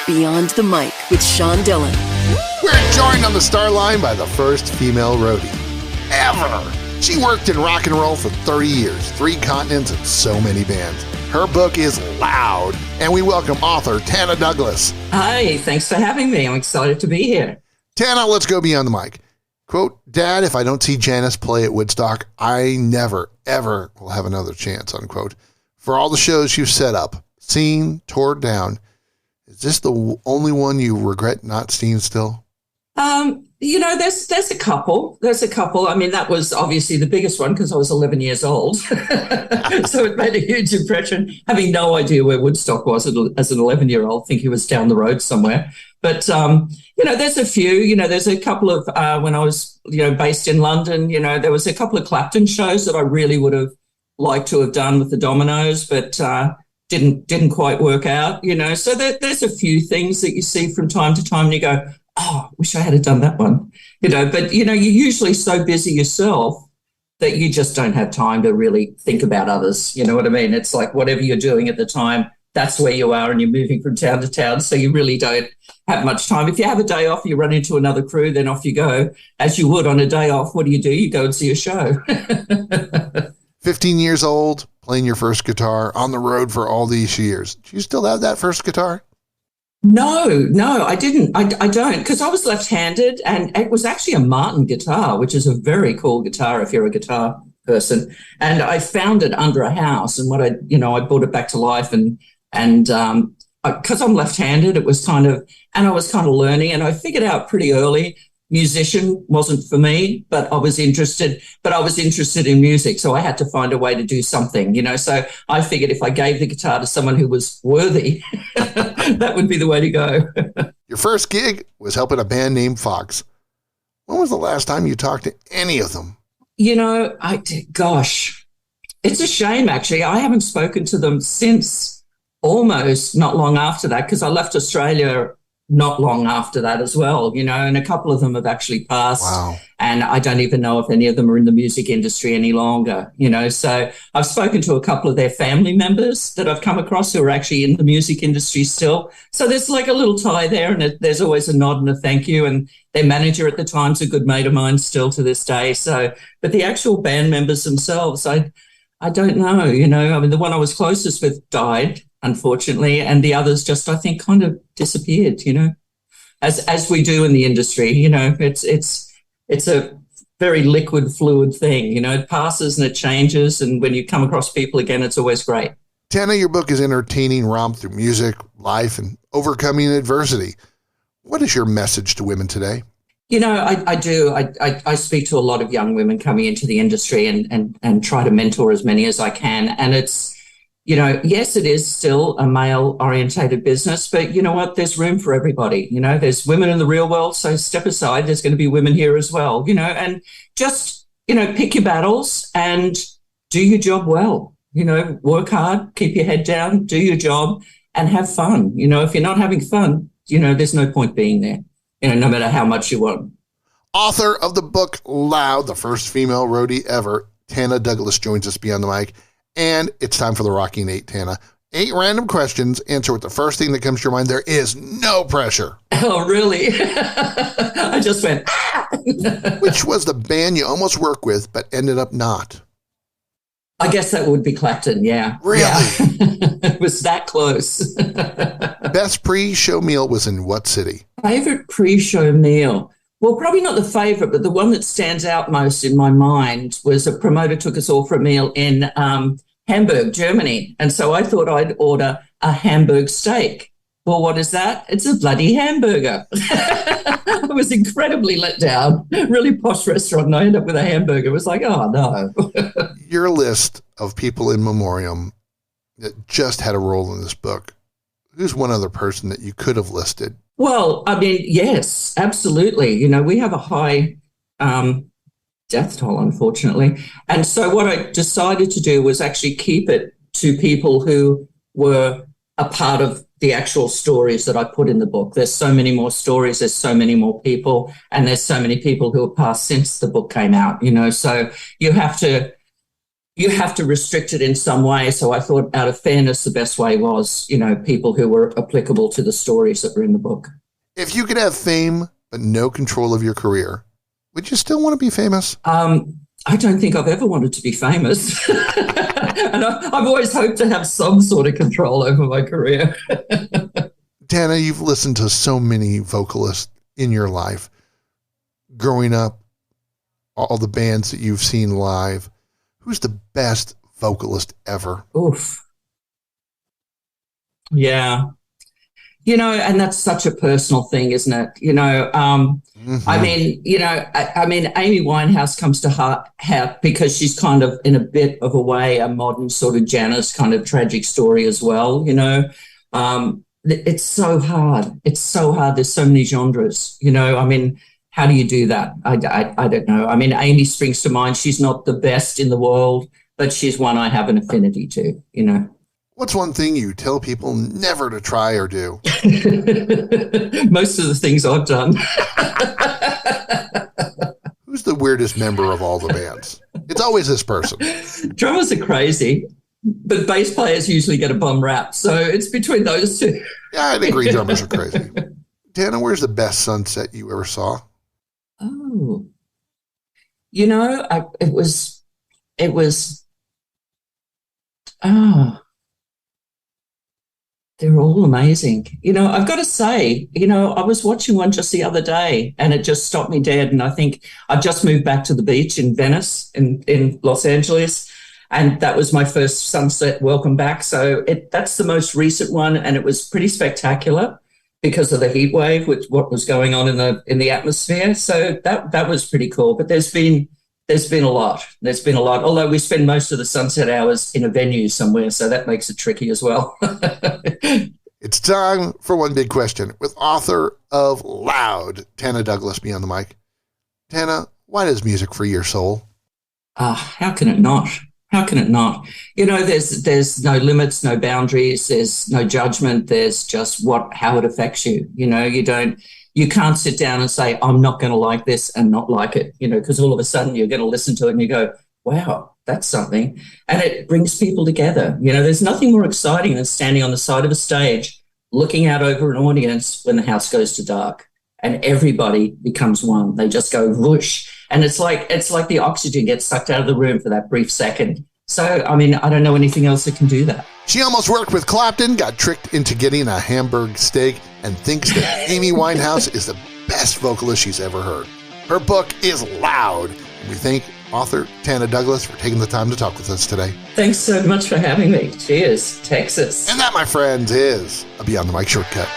Beyond the Mic with Sean Dillon. We're joined on the star line by the first female roadie ever. She worked in rock and roll for 30 years, 3 continents, and so many bands. Her book is loud, and we welcome author Tana Douglas. Hi, thanks for having me. I'm excited to be here. Tana, let's go beyond the mic. Quote, Dad, if I don't see Janice play at Woodstock, I never, ever will have another chance, unquote. For all the shows you've set up, seen, tore down, is this the only one you regret not seeing still? There's a couple. I mean, that was obviously the biggest one because I was 11 years old. So it made a huge impression, having no idea where Woodstock was as an 11-year-old, think he was down the road somewhere. But, there's a few, there's a couple of, when I was, based in London, there was a couple of Clapton shows that I really would have liked to have done with the Dominoes, but didn't quite work out, So there's a few things that you see from time to time and you go, oh, wish I had done that one, but, you're usually so busy yourself that you just don't have time to really think about others. You know what I mean? It's like whatever you're doing at the time, that's where you are and you're moving from town to town. So you really don't have much time. If you have a day off, you run into another crew, then off you go. As you would on a day off, what do? You go and see a show. 15 years old, playing your first guitar, on the road for all these years. Do you still have that first guitar? No, I didn't. I don't, because I was left-handed, and it was actually a Martin guitar, which is a very cool guitar if you're a guitar person. And I found it under a house, and I brought it back to life, and because I'm left-handed, it was and I was kind of learning, and I figured out pretty early. Musician wasn't for me, but I was interested in music. So I had to find a way to do something, so I figured if I gave the guitar to someone who was worthy, that would be the way to go. Your first gig was helping a band named Fox. When was the last time you talked to any of them? Gosh, it's a shame, actually. I haven't spoken to them since almost not long after that, because I left Australia not long after that as well, and a couple of them have actually passed. Wow. And I don't even know if any of them are in the music industry any longer, So I've spoken to a couple of their family members that I've come across who are actually in the music industry still. So there's like a little tie there, and there's always a nod and a thank you. And their manager at the time's a good mate of mine still to this day. So, but the actual band members themselves, I don't know, I mean, the one I was closest with died, unfortunately, and the others just, I think, kind of disappeared, as we do in the industry. It's a very liquid, fluid thing, it passes and it changes, and when you come across people again, it's always great. Tana, your book is entertaining romp through music, life, and overcoming adversity. What is your message to women today? I do. I speak to a lot of young women coming into the industry and try to mentor as many as I can. And it's, yes, it is still a male-orientated business, but you know what? There's room for everybody. There's women in the real world, so step aside. There's going to be women here as well, and just, pick your battles and do your job well. Work hard, keep your head down, do your job, and have fun. If you're not having fun, there's no point being there. No matter how much you want. Author of the book Loud, the first female roadie ever, Tana Douglas joins us beyond the mic. And it's time for the Rocking 8, Tana. 8 random questions. Answer with the first thing that comes to your mind. There is no pressure. Oh, really? I just went, ah! Which was the band you almost worked with but ended up not? I guess that would be Clapton, yeah. Really? Yeah. It was that close. Best pre-show meal was in what city? Favorite pre-show meal? Well, probably not the favorite, but the one that stands out most in my mind was a promoter took us all for a meal in Hamburg, Germany. And so I thought I'd order a Hamburg steak. Well, what is that? It's a bloody hamburger. I was incredibly let down. Really posh restaurant, and I ended up with a hamburger. It was like, oh, no. Your list of people in memoriam that just had a role in this book, who's one other person that you could have listed? Well, I mean, yes, absolutely. We have a high death toll, unfortunately. And so what I decided to do was actually keep it to people who were a part of the actual stories that I put in the book. There's so many more stories, there's so many more people, and there's so many people who have passed since the book came out, so you have to you have to restrict it in some way. So I thought, out of fairness, the best way was, people who were applicable to the stories that were in the book. If you could have fame but no control of your career, would you still want to be famous? I don't think I've ever wanted to be famous. And I've always hoped to have some sort of control over my career. Tana, you've listened to so many vocalists in your life. Growing up, all the bands that you've seen live, who's the best vocalist ever? Oof. Yeah. And that's such a personal thing, isn't it? I mean, Amy Winehouse comes to heart because she's kind of, in a bit of a way, a modern sort of Janis kind of tragic story as well. It's so hard. It's so hard. There's so many genres. How do you do that? I don't know. I mean, Amy springs to mind. She's not the best in the world, but she's one I have an affinity to. What's one thing you tell people never to try or do? Most of the things I've done. Who's the weirdest member of all the bands? It's always this person. Drummers are crazy, but bass players usually get a bum rap. So it's between those two. Yeah, I'd agree drummers are crazy. Tana, where's the best sunset you ever saw? Oh, it was, they're all amazing. I've got to say, I was watching one just the other day and it just stopped me dead. And I think I've just moved back to the beach in Venice in Los Angeles. And that was my first sunset welcome back. So that's the most recent one. And it was pretty spectacular because of the heat wave, with what was going on in the atmosphere. So that was pretty cool. But there's been a lot. Although we spend most of the sunset hours in a venue somewhere, so that makes it tricky as well. It's time for one big question with author of Loud, Tana Douglas, be on the mic. Tana, why does music free your soul? How can it not? How can it not? There's no limits, no boundaries, there's no judgment. There's just how it affects you. You can't sit down and say, I'm not going to like this and not like it, because all of a sudden you're going to listen to it and you go, wow, that's something. And it brings people together. There's nothing more exciting than standing on the side of a stage, looking out over an audience when the house goes to dark and everybody becomes one. They just go whoosh. And it's like the oxygen gets sucked out of the room for that brief second. So, I mean, I don't know anything else that can do that. She almost worked with Clapton, got tricked into getting a Hamburg steak, and thinks that Amy Winehouse is the best vocalist she's ever heard. Her book is Loud. And we thank author Tana Douglas for taking the time to talk with us today. Thanks so much for having me. Cheers, Texas. And that, my friends, is a Beyond the Mic shortcut.